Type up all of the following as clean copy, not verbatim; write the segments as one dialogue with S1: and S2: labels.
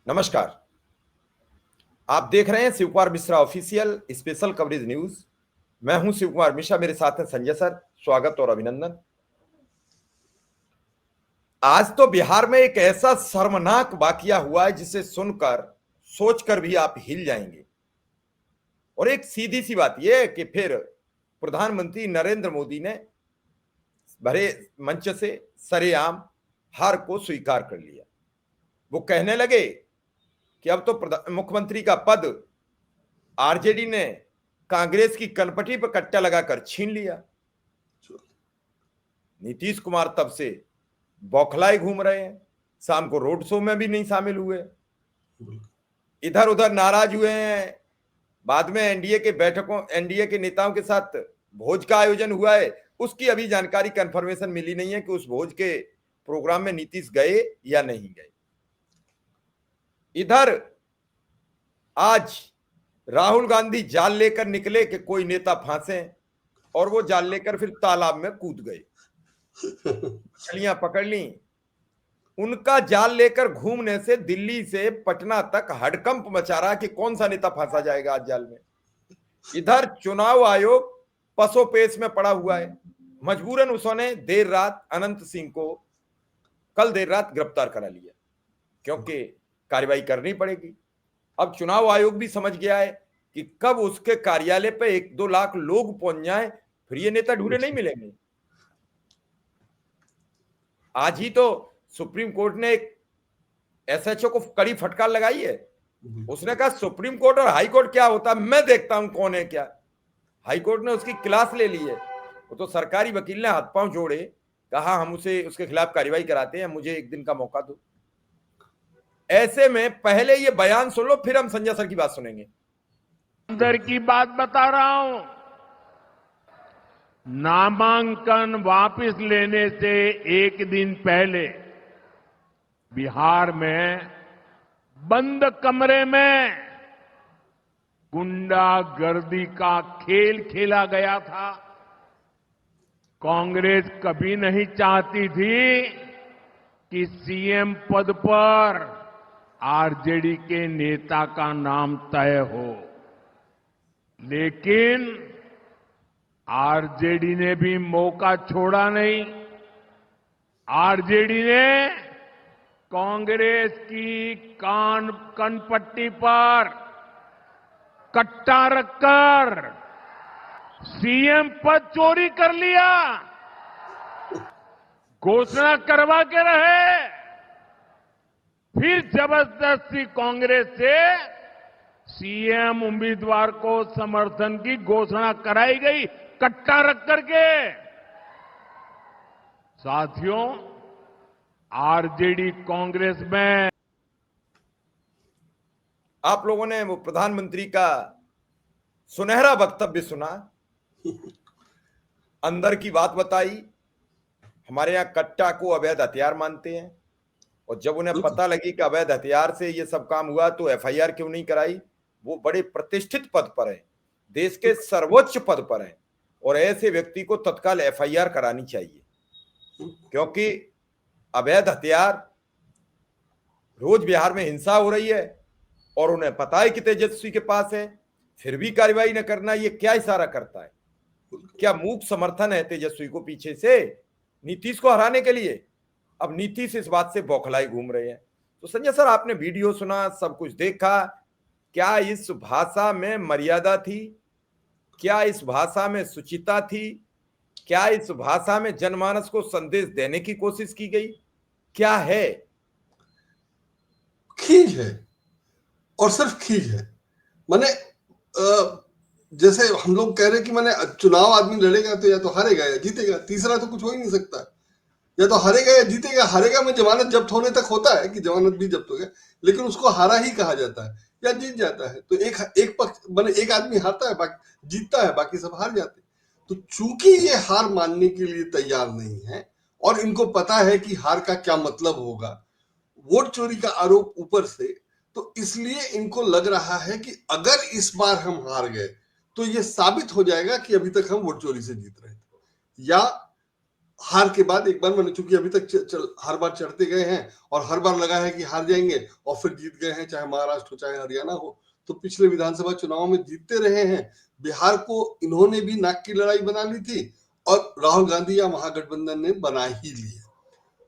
S1: नमस्कार। आप देख रहे हैं Shiv Kumar Mishra official special coverage news. मैं हूं शिव कुमार मिश्रा, मेरे साथ हैं संजय सर। स्वागत और अभिनंदन। आज तो बिहार में एक ऐसा शर्मनाक वाकया हुआ है जिसे सुनकर सोचकर भी आप हिल जाएंगे। और एक सीधी सी बात यह है कि फिर प्रधानमंत्री नरेंद्र मोदी ने भरे मंच से सरेआम हार को स्वीकार कर लिया। वो कहने लगे कि अब तो मुख्यमंत्री का पद आरजेडी ने कांग्रेस की कनपटी पर कट्टा लगाकर छीन लिया। नीतीश कुमार तब से बौखलाए घूम रहे हैं, शाम को रोड शो में भी नहीं शामिल हुए, इधर उधर नाराज हुए हैं। बाद में एनडीए के नेताओं के साथ भोज का आयोजन हुआ है, उसकी अभी जानकारी कंफर्मेशन मिली नहीं है कि उस भोज के प्रोग्राम में नीतीश गए या नहीं गए। इधर आज राहुल गांधी जाल लेकर निकले कि कोई नेता फांसे, और वो जाल लेकर फिर तालाब में कूद गए, मछलियां पकड़ ली। उनका जाल लेकर घूमने से दिल्ली से पटना तक हड़कंप मचा रहा कि कौन सा नेता फंसा जाएगा आज जाल में। इधर चुनाव आयोग पसोपेश में पड़ा हुआ है। मजबूरन उसने देर रात अनंत सिंह को कल देर रात गिरफ्तार करा लिया, क्योंकि कार्रवाई करनी पड़ेगी। अब चुनाव आयोग भी समझ गया है कि कब उसके कार्यालय पे 1-2 लाख लोग पहुंच जाएं, फिर ये नेता ढूंढे नहीं मिलेंगे। आज ही तो सुप्रीम कोर्ट ने एक एसएचओ को कड़ी फटकार लगाई है। उसने कहा सुप्रीम कोर्ट और हाई कोर्ट क्या होता है, मैं देखता हूं कौन है क्या। हाई कोर्ट ने उसकी क्लास ले ली है। वो तो सरकारी वकील ने हाथ पांव जोड़े, कहा हम उसके खिलाफ कार्रवाई कराते हैं, मुझे एक दिन का मौका दो। ऐसे में पहले ये बयान सुन लो, फिर हम संजय सर की बात सुनेंगे।
S2: अंदर की बात बता रहा हूं। नामांकन वापस लेने से एक दिन पहले बिहार में बंद कमरे में गुंडागर्दी का खेल खेला गया था। कांग्रेस कभी नहीं चाहती थी कि सीएम पद पर आरजेडी के नेता का नाम तय हो, लेकिन आरजेडी ने भी मौका छोड़ा नहीं। आरजेडी ने कांग्रेस की कनपट्टी पर कट्टा रखकर सीएम पद चोरी कर लिया। घोषणा करवा के रहे, फिर जबरदस्ती कांग्रेस से सीएम उम्मीदवार को समर्थन की घोषणा कराई गई, कट्टा रख करके। साथियों, आरजेडी कांग्रेस में
S1: आप लोगों ने वो प्रधानमंत्री का सुनहरा वक्तव्य सुना, अंदर की बात बताई। हमारे यहां कट्टा को अवैध हथियार मानते हैं, और जब उन्हें पता लगी कि अवैध हथियार से ये सब काम हुआ तो एफआईआर क्यों नहीं कराई। वो बड़े प्रतिष्ठित पद पर है, देश के सर्वोच्च पद पर है, और ऐसे व्यक्ति को तत्काल एफआईआर करानी चाहिए, क्योंकि अवैध हथियार रोज बिहार में हिंसा हो रही है और उन्हें पता है कि तेजस्वी के पास है, फिर भी कार्रवाई न करना, ये क्या इशारा करता है? क्या मूक समर्थन है तेजस्वी को पीछे से नीतीश को हराने के लिए? अब नीतीश इस बात से बौखलाए घूम रहे हैं। तो संजय सर, आपने वीडियो सुना, सब कुछ देखा, क्या इस भाषा में मर्यादा थी? क्या इस भाषा में सुचिता थी? क्या इस भाषा में जनमानस को संदेश देने की कोशिश की गई? क्या है?
S3: खींच है, और सिर्फ खींच है। माने जैसे हम लोग कह रहे हैं कि माने चुनाव आदमी लड़ेगा तो या तो हारेगा या जीतेगा, तीसरा तो कुछ हो ही नहीं सकता। या तो हारेगा या जीतेगा। हारेगा में जमानत जब्त होने तक होता है कि जमानत भी जब्त हो गया, लेकिन उसको हारा ही कहा जाता है, या जीत जाता है। तो एक पक्ष माने एक आदमी हारता है, बाकी जीतता है, बाकी सब हार जाते हैं। तो चूंकि ये हार मानने के लिए तैयार नहीं है और इनको पता है कि हार का क्या मतलब होगा, वोट चोरी का आरोप ऊपर से, तो इसलिए इनको लग रहा है कि अगर इस बार हम हार गए तो ये साबित हो जाएगा कि अभी तक हम वोट चोरी से जीत रहे थे, या हार के बाद एक बार मैंने, चूंकि अभी तक हर बार चढ़ते गए हैं और हर बार लगा है कि हार जाएंगे और फिर जीत गए हैं, चाहे महाराष्ट्र हो चाहे हरियाणा हो, तो पिछले विधानसभा चुनाव में जीतते रहे हैं। बिहार को इन्होंने भी नाक की लड़ाई बना ली थी और राहुल गांधी या महागठबंधन ने बना ही ली है।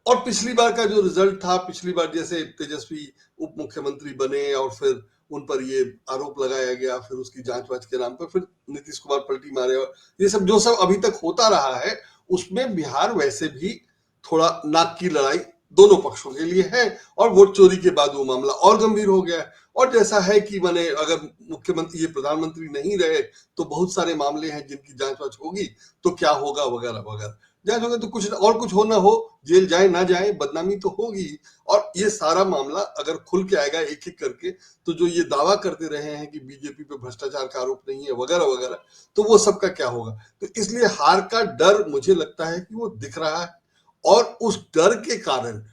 S3: और पिछली बार का जो रिजल्ट था, पिछली बार जैसे तेजस्वी उप मुख्यमंत्री बने और फिर उन पर ये आरोप लगाया गया, फिर उसकी जांच वाच के नाम पर फिर नीतीश कुमार पलटी मारे, और ये सब जो सब अभी तक होता रहा है, उसमें बिहार वैसे भी थोड़ा नाक की लड़ाई दोनों पक्षों के लिए है। और वोट चोरी के बाद वो मामला और गंभीर हो गया है। और जैसा है कि मैंने, अगर मुख्यमंत्री ये प्रधानमंत्री नहीं रहे तो बहुत सारे मामले हैं जिनकी जांच वाच होगी, तो क्या होगा वगैरह वगैरह। जांच होगा तो कुछ और कुछ हो ना हो, जेल जाए ना जाए, बदनामी तो होगी। और ये सारा मामला अगर खुल के आएगा एक एक करके, तो जो ये दावा करते रहे हैं कि बीजेपी पे भ्रष्टाचार का आरोप नहीं है वगैरह वगैरह, तो वो सबका क्या होगा। तो इसलिए हार का डर मुझे लगता है कि वो दिख रहा है, और उस डर के कारण,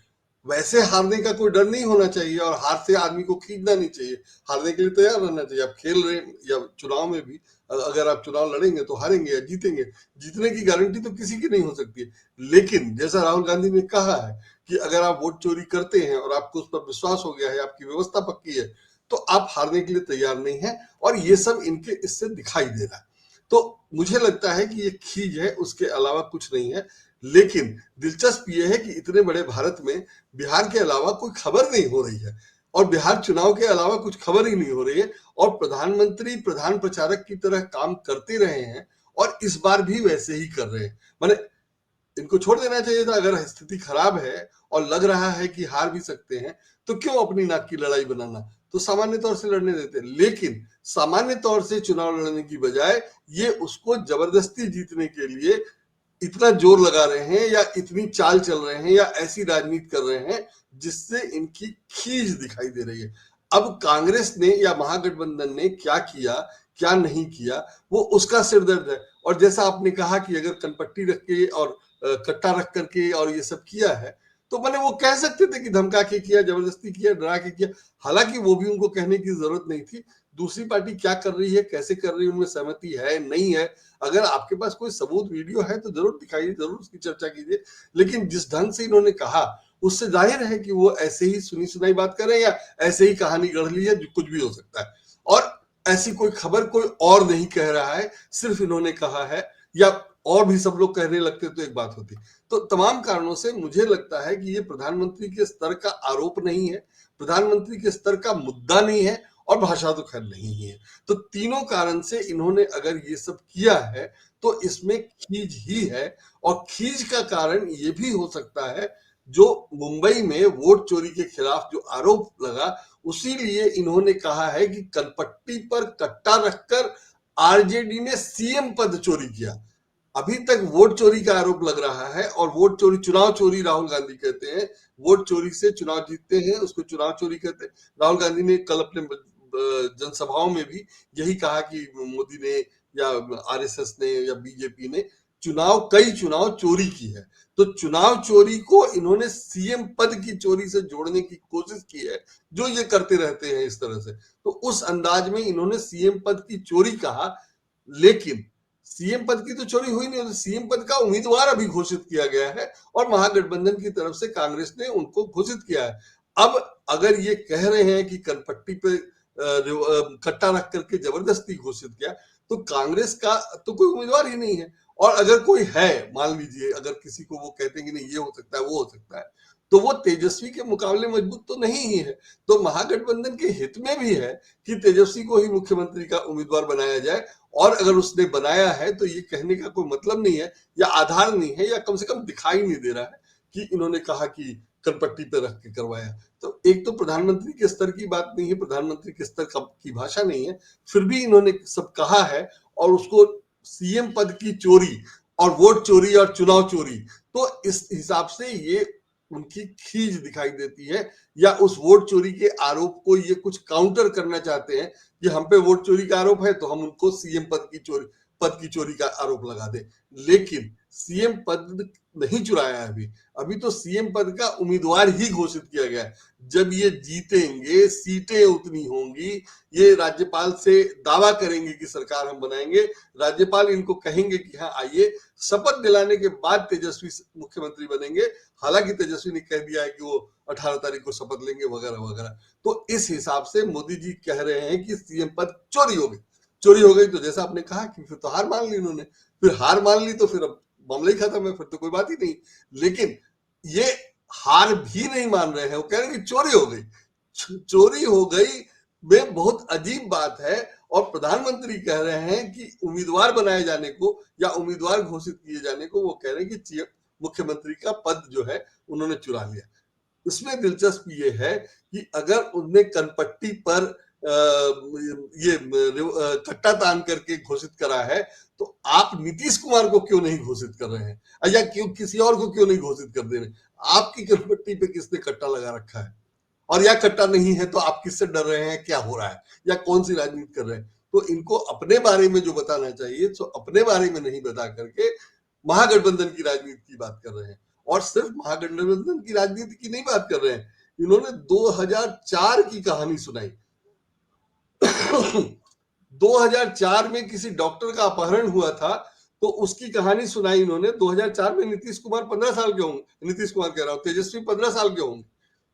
S3: वैसे हारने का कोई डर नहीं होना चाहिए और हार से आदमी को खींचना नहीं चाहिए, हारने के लिए तैयार रहना चाहिए। आप खेल रहे हैं या चुनाव में भी, अगर आप चुनाव लड़ेंगे तो हारेंगे या जीतेंगे, जीतने की गारंटी तो किसी की नहीं हो सकती है। लेकिन जैसा राहुल गांधी ने कहा है कि अगर आप वोट चोरी करते हैं और आपको उस पर विश्वास हो गया है, आपकी व्यवस्था पक्की है, तो आप हारने के लिए तैयार नहीं है। और ये सब इनके इससे दिखाई दे रहा है। तो मुझे लगता है कि ये खींच है, उसके अलावा कुछ नहीं है। लेकिन दिलचस्प ये है कि इतने बड़े भारत में बिहार के अलावा कोई खबर नहीं हो रही है, और बिहार चुनाव के अलावा कुछ खबर ही नहीं हो रही है, और प्रधानमंत्री प्रधान प्रचारक की तरह काम करते रहे हैं और इस बार भी वैसे ही कर रहे हैं। माने इनको छोड़ देना चाहिए था। अगर स्थिति खराब है और लग रहा है कि हार भी सकते हैं, तो क्यों अपनी नाक की लड़ाई बनाना, तो सामान्य तौर से लड़ने देते। लेकिन सामान्य तौर से चुनाव लड़ने की बजाय ये उसको जबरदस्ती जीतने के लिए इतना जोर लगा रहे हैं, या इतनी चाल चल रहे हैं, या ऐसी राजनीति कर रहे हैं जिससे इनकी खींच दिखाई दे रही है। अब कांग्रेस ने या महागठबंधन ने क्या किया क्या नहीं किया, वो उसका सिरदर्द है। और जैसा आपने कहा कि अगर कनपट्टी रख के और कट्टा रख करके और ये सब किया है, तो मैंने वो कह सकते थे कि धमका के किया, जबरदस्ती किया, डरा के किया। हालांकि वो भी उनको कहने की जरूरत नहीं थी। दूसरी पार्टी क्या कर रही है, कैसे कर रही है, उनमें सहमति है नहीं है, अगर आपके पास कोई सबूत वीडियो है तो जरूर दिखाइए, जरूर उसकी चर्चा कीजिए। लेकिन जिस ढंग से इन्होंने कहा, उससे जाहिर है कि वो ऐसे ही सुनी सुनाई बात कर रहे हैं, या ऐसे ही कहानी गढ़ ली है, जो कुछ भी हो सकता है। और ऐसी कोई खबर कोई और नहीं कह रहा है, सिर्फ इन्होंने कहा है, या और भी सब लोग कहने लगते तो एक बात होती। तो तमाम कारणों से मुझे लगता है कि ये प्रधानमंत्री के स्तर का आरोप नहीं है, प्रधानमंत्री के स्तर का मुद्दा नहीं है, और भाषा तो खैर नहीं है। तो तीनों कारण से इन्होंने अगर ये सब किया है, तो इसमें खींच ही है। और खींच का कारण ये भी हो सकता है, जो मुंबई में वोट चोरी के खिलाफ जो आरोप लगा, उसी लिए इन्होंने कहा है कि कनपट्टी पर कट्टा रखकर आरजेडी ने सीएम पद चोरी किया। अभी तक वोट चोरी का आरोप लग रहा है, और वोट चोरी, चुनाव चोरी राहुल गांधी कहते हैं। वोट चोरी से चुनाव जीतते हैं, उसको चुनाव चोरी कहते हैं। राहुल गांधी ने कल अपने जनसभाओं में भी यही कहा कि मोदी ने या आरएसएस ने या बीजेपी ने कई चुनाव चोरी की है। तो चुनाव चोरी को इन्होंने सीएम पद की चोरी से जोड़ने की कोशिश की है, जो ये करते रहते हैं इस तरह से। तो उस अंदाज में इन्होंने सीएम पद की चोरी कहा। लेकिन सीएम पद की तो चोरी हुई नहीं, तो सीएम पद का उम्मीदवार अभी घोषित किया गया है, और महागठबंधन की तरफ से कांग्रेस ने उनको घोषित किया है। अब अगर ये कह रहे हैं कि कनपट्टी पे कट्टा रख करके जबरदस्ती घोषित किया, तो कांग्रेस का तो कोई उम्मीदवार ही नहीं है। और अगर कोई है, मान लीजिए अगर किसी को वो कहते हैं कि नहीं ये हो सकता है वो हो सकता है, तो वो तेजस्वी के मुकाबले मजबूत तो नहीं ही है। तो महागठबंधन के हित में भी है कि तेजस्वी को ही मुख्यमंत्री का उम्मीदवार बनाया जाए। और अगर उसने बनाया है, तो ये कहने का कोई मतलब नहीं है, या आधार नहीं है, या कम से कम दिखाई नहीं दे रहा है कि इन्होंने कहा कि कनपट्टी पे रख के करवाया। तो एक तो प्रधानमंत्री के स्तर की बात नहीं है, प्रधानमंत्री के स्तर की भाषा नहीं है, फिर भी इन्होंने सब कहा है, और उसको सीएम पद की चोरी और वोट चोरी और चुनाव चोरी, तो इस हिसाब से ये उनकी खींच दिखाई देती है। या उस वोट चोरी के आरोप को ये कुछ काउंटर करना चाहते हैं कि हम पे वोट चोरी का आरोप है, तो हम उनको सीएम पद की चोरी का आरोप लगा दें। लेकिन सीएम पद नहीं चुराया है अभी तो सीएम पद का उम्मीदवार ही घोषित किया गया है। जब ये जीतेंगे, सीटें उतनी होंगी, ये राज्यपाल से दावा करेंगे कि सरकार हम बनाएंगे, राज्यपाल इनको कहेंगे कि हाँ आइए, शपथ दिलाने के बाद तेजस्वी मुख्यमंत्री बनेंगे। हालांकि तेजस्वी ने कह दिया है कि वो 18 तारीख को शपथ लेंगे वगैरह वगैरह। तो इस हिसाब से मोदी जी कह रहे हैं कि सीएम पद चोरी हो गई। तो जैसा आपने कहा कि फिर तो हार मान ली उन्होंने, फिर हार मान ली तो फिर अब मामला ही खत्म है, फिर तो कोई बात ही नहीं। लेकिन ये हार भी नहीं मान रहे हैं, वो कह रहे हैं कि चोरी हो गई में बहुत अजीब बात है। और प्रधानमंत्री कह रहे हैं कि उम्मीदवार बनाए जाने को या उम्मीदवार घोषित किए जाने को वो कह रहे हैं कि मुख्यमंत्री का पद जो है उन्होंने चुरा लिया। इसमें दिलचस्प ये है कि अगर उनने कनपट्टी पर ये कट्टा तान करके घोषित करा है, तो आप नीतीश कुमार को क्यों नहीं घोषित कर रहे हैं, या क्यों किसी और को क्यों नहीं घोषित कर दे रहे? आपकी कनपट्टी पे किसने कट्टा लगा रखा है? और या कट्टा नहीं है तो आप किससे डर रहे हैं, क्या हो रहा है, या कौन सी राजनीति कर रहे हैं? तो इनको अपने बारे में जो बताना चाहिए तो अपने बारे में नहीं बता करके महागठबंधन की राजनीति की बात कर रहे हैं। और सिर्फ महागठबंधन की राजनीति की नहीं बात कर रहे हैं, इन्होंने 2004 की कहानी सुनाई। 2004 में किसी डॉक्टर का अपहरण हुआ था, तो उसकी कहानी सुनाई इन्होंने। 2004 में नीतीश कुमार 15 साल के होंगे, नीतीश कुमार कह रहा हूं, तेजस्वी 15 साल के होंगे।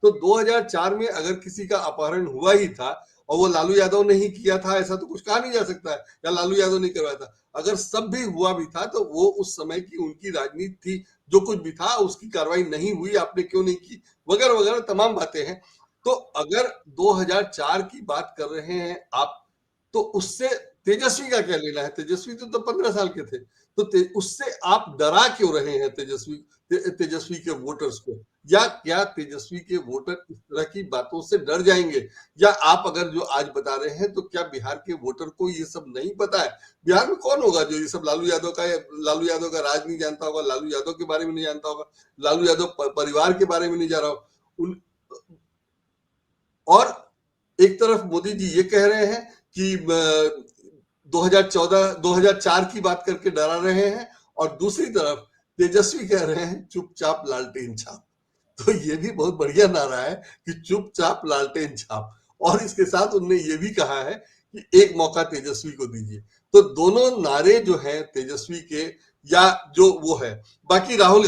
S3: तो 2004 में अगर किसी का अपहरण हुआ ही था और वो लालू यादव ने ही किया था, ऐसा तो कुछ कहा नहीं जा सकता है, या लालू यादव नहीं करवाया था। अगर सब भी हुआ भी था तो वो उस समय की उनकी राजनीति थी, जो कुछ भी था उसकी कार्रवाई नहीं हुई, आपने क्यों नहीं की, वगैरह वगैरह तमाम बातें हैं। तो अगर 2004 की बात कर रहे हैं आप, तो उससे तेजस्वी का क्या लेना है? तेजस्वी तो 15 साल के थे, तो उससे आप डरा क्यों रहे हैं तेजस्वी के वोटर्स को? या क्या तेजस्वी के वोटर इस तरह की बातों से डर जाएंगे? या आप अगर जो आज बता रहे हैं, तो क्या बिहार के वोटर को ये सब नहीं पता है? बिहार में कौन होगा जो ये सब लालू यादव का राज नहीं जानता होगा, लालू यादव के बारे में नहीं जानता होगा, लालू यादव परिवार के बारे में नहीं जा रहा हो? और एक तरफ मोदी जी ये कह रहे हैं कि 2004 की बात करके डरा रहे हैं, और दूसरी तरफ तेजस्वी कह रहे हैं चुपचाप लालटेन छाप। तो ये भी बहुत बढ़िया नारा है कि चुपचाप लालटेन छाप। और इसके साथ उन्होंने ये भी कहा है कि एक मौका तेजस्वी को दीजिए। तो दोनों नारे जो हैं तेजस्वी के, या जो वो है, बाकी राहुल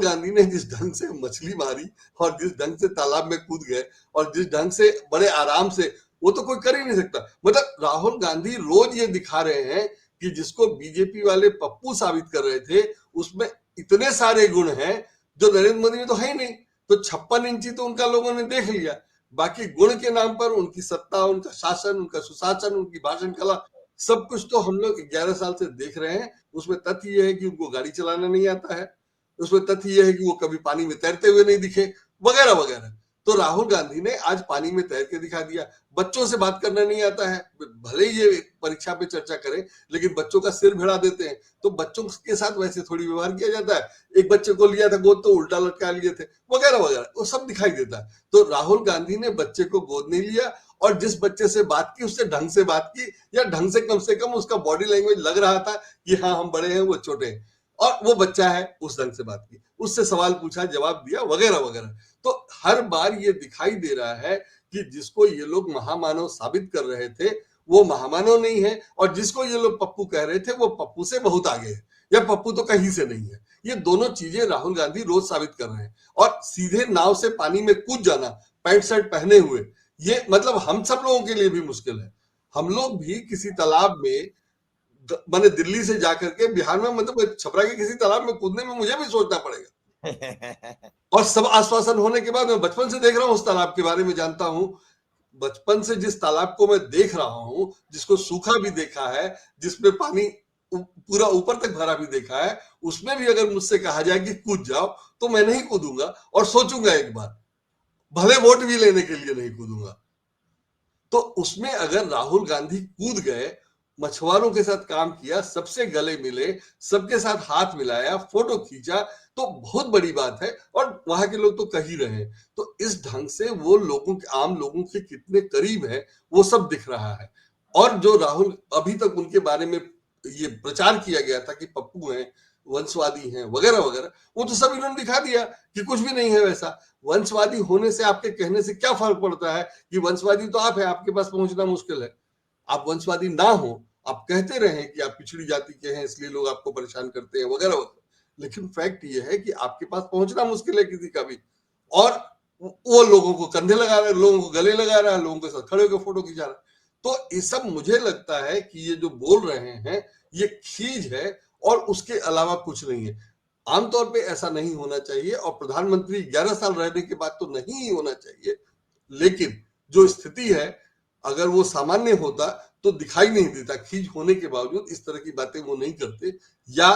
S3: गांधी ने जिस ढंग से मछली मारी और जिस ढंग से तालाब में कूद गए और जिस ढंग से बड़े आराम से, वो तो कोई कर ही नहीं सकता। मतलब राहुल गांधी रोज ये दिखा रहे हैं कि जिसको बीजेपी वाले पप्पू साबित कर रहे थे, उसमें इतने सारे गुण हैं जो नरेंद्र मोदी में तो है ही नहीं। तो 56 इंची तो उनका लोगों ने देख लिया, बाकी गुण के नाम पर उनकी सत्ता, उनका शासन, उनका सुशासन, उनकी भाषण कला, सब कुछ तो हम लोग 11 साल से देख रहे हैं। उसमें तथ्य यह है कि उनको गाड़ी चलाना नहीं आता है, उसमें तथ्य यह है कि वो कभी पानी में तैरते हुए नहीं दिखे, वगैरह वगैरह। तो राहुल गांधी ने आज पानी में तैर के दिखा दिया। बच्चों से बात करना नहीं आता है, भले ही ये परीक्षा पे चर्चा करें, लेकिन बच्चों का सिर भिड़ा देते हैं। तो बच्चों के साथ वैसे थोड़ी व्यवहार किया जाता है। एक बच्चे को लिया था गोद तो उल्टा लटका लिए थे, वगैरह वगैरह, वो सब दिखाई देता है। तो राहुल गांधी ने बच्चे को गोद नहीं लिया, और जिस बच्चे से बात की उससे ढंग से बात की, या ढंग से कम उसका बॉडी लैंग्वेज लग रहा था कि हाँ हम बड़े हैं, वो छोटे हैं, और वो बच्चा है, उस ढंग से बात की, उससे सवाल पूछा, जवाब दिया, वगैरह वगैरह। तो हर बार ये दिखाई दे रहा है कि जिसको ये लोग महामानव साबित कर रहे थे, वो महामानव नहीं है, और जिसको ये लोग पप्पू कह रहे थे, वो पप्पू से बहुत आगे है, या पप्पू तो कहीं से नहीं है। ये दोनों चीजें राहुल गांधी रोज साबित कर रहे हैं। और सीधे नाव से पानी में कूद जाना पैंट शर्ट पहने हुए, ये मतलब हम सब लोगों के लिए भी मुश्किल है। हम लोग भी किसी तालाब में, मैंने दिल्ली से जाकर के बिहार में, मतलब छपरा के किसी तालाब में कूदने में मुझे भी सोचना पड़ेगा। और सब आश्वासन होने के बाद, मैं बचपन से देख रहा हूं, उस तालाब के बारे में जानता हूं, बचपन से जिस तालाब को मैं देख रहा हूं, जिसको सूखा भी देखा है, जिसमें पानी पूरा ऊपर तक भरा भी देखा है, उसमें भी अगर मुझसे कहा जाए कि कूद जाओ, तो मैं नहीं कूदूंगा, और सोचूंगा एक बार, भले वोट भी लेने के लिए नहीं कूदूंगा। तो उसमें अगर राहुल गांधी कूद गए, मछुआरों के साथ काम किया, सबसे गले मिले, सबके साथ हाथ मिलाया, फोटो खींचा, तो बहुत बड़ी बात है। और वहां के लोग तो कह ही रहे हैं। तो इस ढंग से वो लोगों के, आम लोगों के कितने करीब है, वो सब दिख रहा है। और जो राहुल, अभी तक उनके बारे में ये प्रचार किया गया था कि पप्पू हैं, वंशवादी हैं वगैरह वगैरह, वो तो सब इन्होंने दिखा दिया कि कुछ भी नहीं है वैसा। वंशवादी होने से आपके कहने से क्या फर्क पड़ता है कि वंशवादी तो आप है, आपके पास पहुंचना मुश्किल है। आप वंशवादी ना हो, आप कहते रहे कि आप पिछड़ी जाति के हैं इसलिए लोग आपको परेशान करते हैं वगैरह वगैरह, लेकिन फैक्ट ये है कि आपके पास पहुंचना मुश्किल है किसी का भी, और वो लोगों को कंधे लगा रहा है, लोगों को गले लगा रहा है, लोगों के साथ खड़े होकर फोटो खिंचा रहा है। तो ये सब मुझे लगता है कि ये जो बोल रहे हैं ये खींच है और उसके अलावा कुछ नहीं है। आमतौर पे ऐसा नहीं होना चाहिए, और प्रधानमंत्री 11 साल रहने के बाद तो नहीं ही होना चाहिए, लेकिन जो स्थिति है अगर वो सामान्य होता तो दिखाई नहीं देता। खींच होने के बावजूद इस तरह की बातें वो नहीं करते, या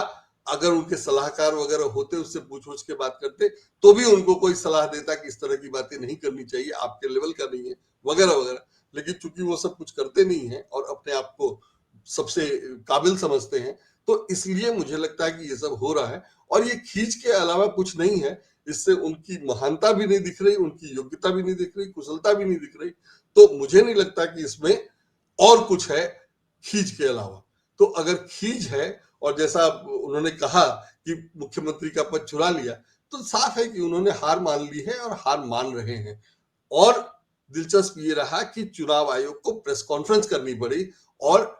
S3: अगर उनके सलाहकार वगैरह होते उससे पूछ के बात करते तो भी उनको कोई सलाह देता कि इस तरह की बातें नहीं करनी चाहिए, आपके लेवल का नहीं है वगैरह वगैरह। लेकिन चूंकि वो सब कुछ करते नहीं है और अपने आप को सबसे काबिल समझते हैं, तो इसलिए मुझे लगता है कि ये सब हो रहा है, और ये खींच के अलावा कुछ नहीं है। इससे उनकी महानता भी नहीं दिख रही, उनकी योग्यता भी नहीं दिख रही, कुशलता भी नहीं दिख रही। तो मुझे नहीं लगता कि इसमें और कुछ है खींच के अलावा। तो अगर खींच है, और जैसा उन्होंने कहा कि मुख्यमंत्री का पद चुरा लिया, तो साफ है कि उन्होंने हार मान ली है और हार मान रहे हैं। और दिलचस्प ये रहा कि चुनाव आयोग को प्रेस कॉन्फ्रेंस करनी पड़ी, और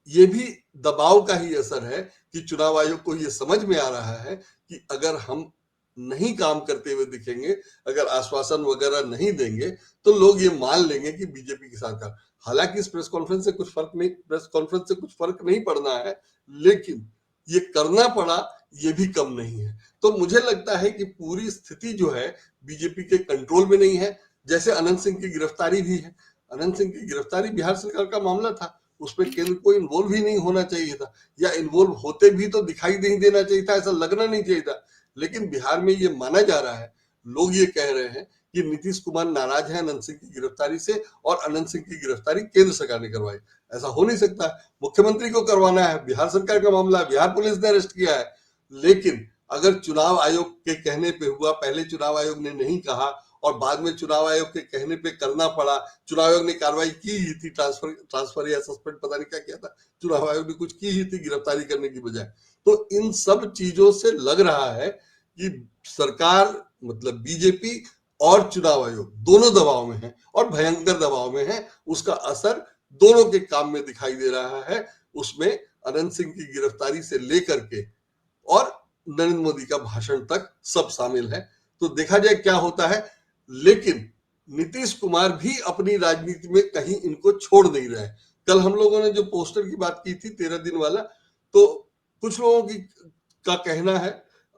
S3: ये भी दबाव का ही असर है कि चुनाव आयोग को ये समझ में आ रहा है कि अगर हम नहीं काम करते हुए दिखेंगे, अगर आश्वासन वगैरह नहीं देंगे, तो लोग ये मान लेंगे कि बीजेपी के साथ था। हालांकि इस प्रेस कॉन्फ्रेंस से कुछ फर्क नहीं पड़ना है, लेकिन ये करना पड़ा, ये भी कम नहीं है। तो मुझे लगता है कि पूरी स्थिति जो है बीजेपी के कंट्रोल में नहीं है। जैसे अनंत सिंह की गिरफ्तारी भी है, अनंत सिंह की गिरफ्तारी बिहार सरकार का मामला था, उसमें केंद्र को इन्वॉल्व ही नहीं होना चाहिए था, या इन्वॉल्व होते भी तो दिखाई नहीं देना चाहिए था, ऐसा लगना नहीं चाहिए था। लेकिन बिहार में ये माना जा रहा है, लोग ये कह रहे हैं कि नीतीश कुमार नाराज है अनंत सिंह की गिरफ्तारी से, और अनंत सिंह की गिरफ्तारी केंद्र सरकार ने करवाई। ऐसा हो नहीं सकता, मुख्यमंत्री को करवाना है, बिहार सरकार का मामला है, बिहार पुलिस ने अरेस्ट किया है। लेकिन अगर चुनाव आयोग के कहने पे हुआ, पहले चुनाव आयोग ने नहीं कहा और बाद में चुनाव आयोग के कहने पे करना पड़ा, चुनाव आयोग ने कार्रवाई की ही थी, ट्रांसफर या सस्पेंड पता नहीं क्या किया था, चुनाव आयोग ने कुछ की ही थी गिरफ्तारी करने की बजाय। तो इन सब चीजों से लग रहा है कि सरकार, मतलब बीजेपी और चुनाव आयोग दोनों दबाव में है, और भयंकर दबाव में है। उसका असर दोनों के काम में दिखाई दे रहा है। उसमें अनंत सिंह की गिरफ्तारी से लेकर के और नरेंद्र मोदी का भाषण तक सब शामिल है। तो देखा जाए क्या होता है। लेकिन नीतीश कुमार भी अपनी राजनीति में कहीं इनको छोड़ नहीं रहे। कल हम लोगों ने जो पोस्टर की बात की थी 13 दिन वाला, तो कुछ लोगों का कहना है,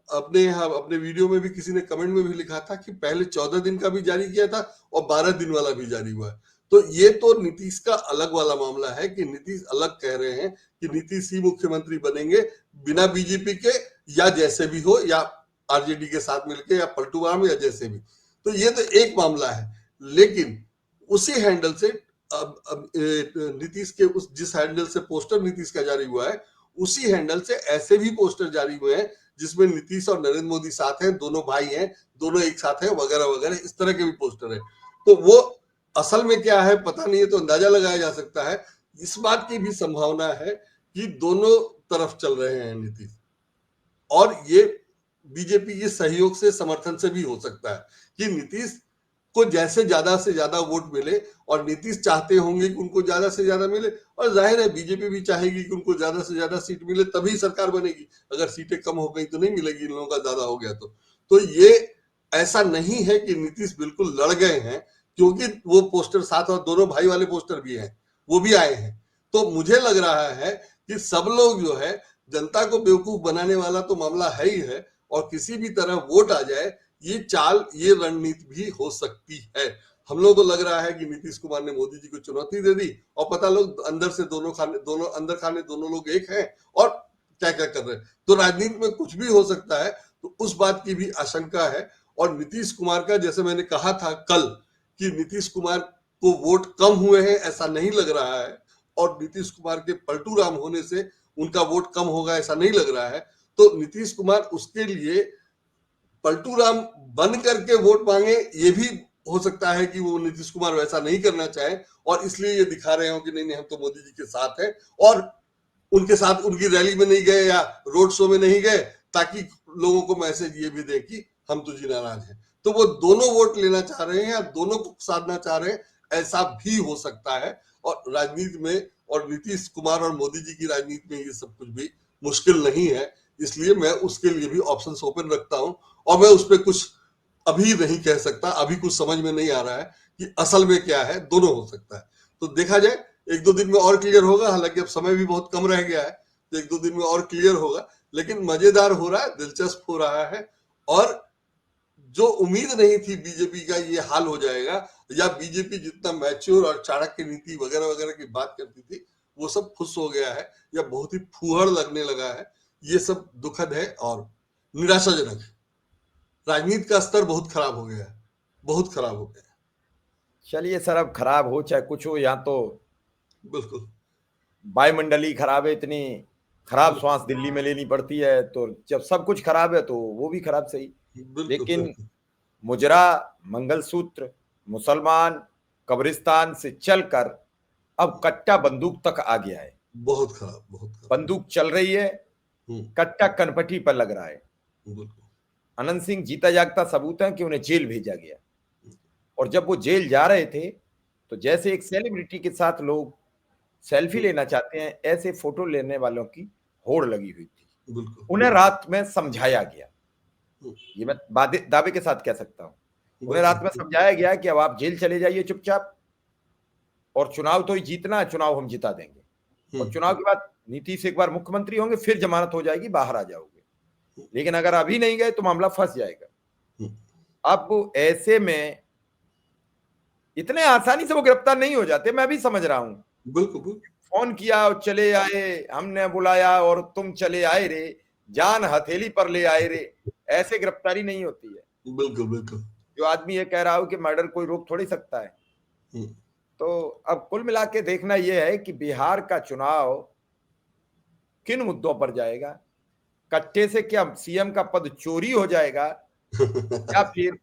S3: अपने वीडियो में भी किसी ने कमेंट में भी लिखा था कि पहले 14 दिन का भी जारी किया था और 12 दिन वाला भी जारी हुआ है। तो ये तो नीतीश का अलग वाला मामला है कि नीतीश अलग कह रहे हैं कि नीतीश ही मुख्यमंत्री बनेंगे बिना बीजेपी के, या जैसे भी हो, या आरजेडी के साथ मिलके, या पलटू राम, या जैसे भी। तो ये तो एक मामला है। लेकिन उसी हैंडल से अब नीतीश के जिस हैंडल से पोस्टर नीतीश का जारी हुआ है, उसी हैंडल से ऐसे भी पोस्टर जारी हुए हैं जिसमें नीतीश और नरेंद्र मोदी साथ हैं, दोनों भाई हैं, दोनों एक साथ हैं वगैरह वगैरह, इस तरह के भी पोस्टर है। तो वो असल में क्या है पता नहीं है, तो अंदाजा लगाया जा सकता है। इस बात की भी संभावना है कि दोनों तरफ चल रहे हैं नीतीश, और ये बीजेपी के सहयोग से, समर्थन से भी हो सकता है कि नीतीश को जैसे ज्यादा से ज्यादा वोट मिले, और नीतीश चाहते होंगे कि उनको ज्यादा से ज्यादा मिले, और जाहिर है बीजेपी भी चाहेगी कि उनको ज्यादा से ज्यादा सीट मिले, तभी सरकार बनेगी। अगर सीटें कम हो गई तो नहीं मिलेगी, इन लोगों का ज्यादा हो गया तो ये ऐसा नहीं है कि नीतीश बिल्कुल लड़ गए हैं, क्योंकि वो पोस्टर साथ, और दोनों भाई वाले पोस्टर भी हैं, वो भी आए हैं। तो मुझे लग रहा है कि सब लोग जो है, जनता को बेवकूफ बनाने वाला तो मामला है ही है, और किसी भी तरह वोट आ जाए, ये चाल, ये रणनीति भी हो सकती है। हम लोग को लग रहा है कि नीतीश कुमार ने मोदी जी को चुनौती दे दी, और पता लोग अंदर से दोनों लोग एक हैं और क्या क्या कर रहे हैं। तो राजनीति में कुछ भी हो सकता है, तो उस बात की भी आशंका है। और नीतीश कुमार का, जैसे मैंने कहा था कल, कि नीतीश कुमार को वोट कम हुए हैं ऐसा नहीं लग रहा है, और नीतीश कुमार के पलटू राम होने से उनका वोट कम होगा ऐसा नहीं लग रहा है। तो नीतीश कुमार उसके लिए पलटू राम बन करके वोट मांगे, ये भी हो सकता है कि वो नीतीश कुमार वैसा नहीं करना चाहे, और इसलिए ये दिखा रहे हो कि नहीं हम तो मोदी जी के साथ हैं, और उनके साथ उनकी रैली में नहीं गए या रोड शो में नहीं गए, ताकि लोगों को मैसेज ये भी दे कि हम तुझे नाराज हैं। तो वो दोनों वोट लेना चाह रहे हैं या दोनों को साधना चाह रहे हैं, ऐसा भी हो सकता है। और राजनीति में और नीतीश कुमार और मोदी जी की राजनीति में ये सब कुछ भी मुश्किल नहीं है, इसलिए मैं उसके लिए भी ऑप्शंस ओपन रखता हूं। और मैं उस पर कुछ अभी नहीं कह सकता, अभी कुछ समझ में नहीं आ रहा है कि असल में क्या है, दोनों हो सकता है। तो देखा जाए, एक दो दिन में और क्लियर होगा, हालांकि अब समय भी बहुत कम रह गया है, तो एक दो दिन में और क्लियर होगा। लेकिन मजेदार हो रहा है, दिलचस्प हो रहा है। और जो उम्मीद नहीं थी बीजेपी का ये हाल हो जाएगा, या बीजेपी जितना मैच्योर और चाणक्य नीति वगैरह वगैरह की बात करती थी, वो सब फुस हो गया है या बहुत ही फूहड़ लगने लगा है। ये सब दुखद है और निराशाजनक है। राजनीति का स्तर बहुत खराब हो गया है, बहुत खराब हो गया है।
S1: चलिए सर, अब खराब हो चाहे कुछ हो, यहाँ तो
S3: बिल्कुल
S1: वायुमंडली खराब है, इतनी खराब श्वास दिल्ली में लेनी पड़ती है, तो जब सब कुछ खराब है तो वो भी खराब सही।
S3: बिल्कुल
S1: लेकिन
S3: बिल्कुल।
S1: मुजरा, मंगलसूत्र, मुसलमान, कब्रिस्तान से चलकर अब कट्टा बंदूक तक आ गया है।
S3: बहुत खराब, बहुत खराब।
S1: बंदूक चल रही है, कट्टा कनपटी पर लग रहा है।
S3: बिल्कुल
S1: अनंत सिंह जीता जागता सबूत है कि उन्हें जेल भेजा गया। और जब वो जेल जा रहे थे तो जैसे एक सेलिब्रिटी के साथ लोग सेल्फी लेना चाहते हैं, ऐसे फोटो लेने वालों की होड़ लगी हुई थी।
S3: बिल्कुल।
S1: उन्हें रात में समझाया गया, ये मैं दावे के साथ कह सकता हूं, उन्हें रात में समझाया गया कि अब आप जेल चले जाइए चुपचाप, और चुनाव तो ही जीतना है, चुनाव हम जिता देंगे, और चुनाव के बाद नीतीश एक बार मुख्यमंत्री होंगे, फिर जमानत हो जाएगी, बाहर आ जाओगे, लेकिन अगर अभी नहीं गए तो मामला फंस जाएगा। अब ऐसे में इतने आसानी से वो गिरफ्तार नहीं हो जाते, मैं भी समझ रहा हूं।
S3: बिल्कुल।
S1: फोन किया और चले आए, हमने बुलाया और तुम चले आए रे, जान हथेली पर ले आए रे, ऐसे गिरफ्तारी नहीं होती है।
S3: बिल्कुल बिल्कुल।
S1: जो आदमी ये कह रहा हो कि मर्डर कोई रोक थोड़ी सकता है। तो अब कुल मिला के देखना यह है कि बिहार का चुनाव किन मुद्दों पर जाएगा। कट्टे से क्या सीएम का पद चोरी हो जाएगा, या फिर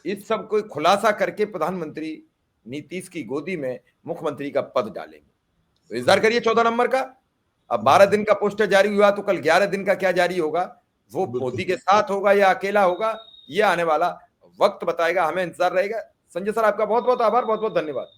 S1: इस सब को खुलासा करके प्रधानमंत्री नीतीश की गोदी में मुख्यमंत्री का पद डालेंगे। तो इंतजार करिए 14 नंबर का। अब 12 दिन का पोस्टर जारी हुआ, तो कल 11 दिन का क्या जारी होगा, वो मोदी के साथ होगा या अकेला होगा, ये आने वाला वक्त बताएगा, हमें इंतजार रहेगा। संजय सर, आपका बहुत बहुत आभार, बहुत बहुत धन्यवाद।